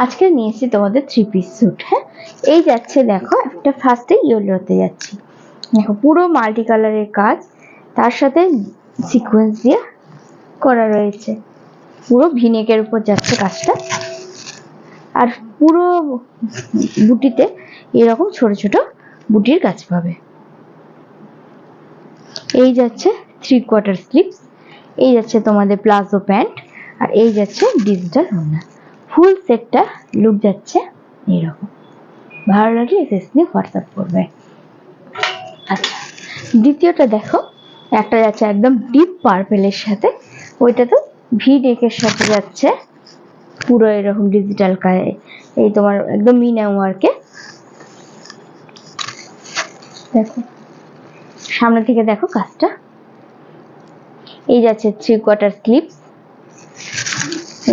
আজকে নিয়েছি তোমাদের 3 পিস স্যুট। হ্যাঁ, এই যাচ্ছে দেখো, একটা ফার্স্টে ইয়েলোতে যাচ্ছি, দেখো পুরো মাল্টি কালারের কাজ, তার সাথে সিকোয়েন্স দিয়ে করা রয়েছে, পুরো ভিনেকের উপর যাচ্ছে কাজটা, আর পুরো বুটিতে এরকম ছোট ছোট বুটির কাজ পাবে। এই যাচ্ছে 3/4 স্লিভস, এই যাচ্ছে তোমাদের প্লাজো প্যান্ট, আর এই যাচ্ছে ডিজিটাল ওড়না। ফুল সেটটা লুক যাচ্ছে এরকম। ভালো লাগলে এসএস নিয়ে হোয়াটসঅ্যাপ করবে। আচ্ছা, দ্বিতীয়টা দেখো, একটা যাচ্ছে একদম ডিপ পার্পেলের সাথে, ওইটা তো ভি নেকের সাথে যাচ্ছে, পুরো এরকম ডিজিটাল কালারে, এই তোমার একদম মিনা ওয়ার্কে। দেখো সামনে থেকে দেখো কাজটা। এই যাচ্ছে 3/4 স্লিভ,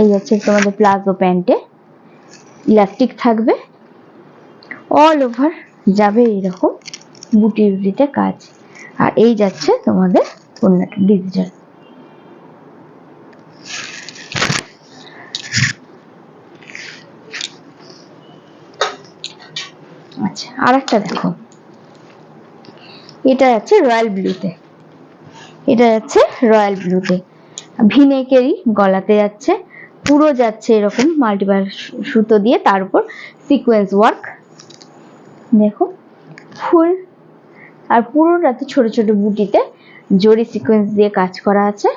এই যাচ্ছে তোমাদের প্লাজো প্যান্টে ইলাস্টিক থাকবে, অল ওভার যাবে এরকম বুটি বুটিতে কাজ, আর এই যাচ্ছে তোমাদের ওড়নাটা ডিজিটাল। আচ্ছা, আর একটা দেখো, এটা যাচ্ছে রয়্যাল ব্লুতে, এটা যাচ্ছে রয়্যাল ব্লুতে, ভিনেকেরই গলাতে যাচ্ছে, পুরো যাচ্ছে এরকম মাল্টিপাল সুতো দিয়ে, তার উপর সিকোয়েন্স ওয়ার্ক দেখো ফুল, আর পুরোটাতে ছোট ছোট বুটিতে জরি সিকোয়েন্স দিয়ে কাজ করা আছে।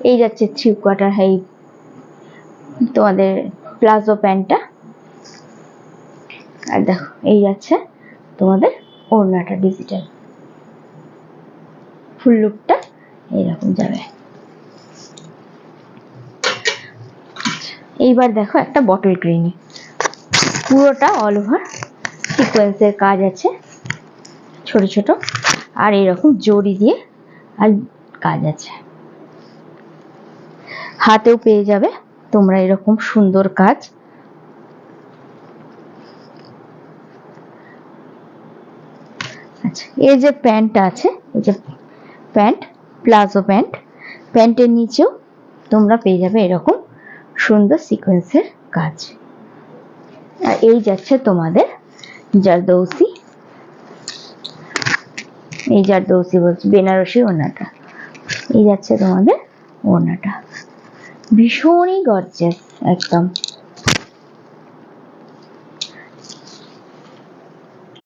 এই যাচ্ছে 3/4 এই তোমাদের প্লাজো প্যান্টটা, আর দেখো এই যাচ্ছে তোমাদের ওড়নাটা ডিজিটাল, ফুল লুকটা এইরকম যাবে। এইবার দেখো একটা বটল গ্রিনে, পুরোটা অল ওভার সিকোয়েন্সের কাজ আছে ছোট ছোট, আর এরকম জড়ি দিয়ে আর কাজ আছে, হাতেও পেয়ে যাবে তোমরা এরকম সুন্দর কাজ। আচ্ছা, এই যে প্যান্টটা আছে, এই যে প্যান্ট, প্লাজো প্যান্ট, প্যান্টের নিচেও তোমরা পেয়ে যাবে এরকম সুন্দর সিকোয়েন্সের কাজ। আর এই যাচ্ছে তোমাদের জারদৌসি, এই জারদৌসি বলছি বেনারসি ওড়নাটা, এই যাচ্ছে তোমাদের ওড়নাটা, ভীষণই গর্জিয়াস একদম।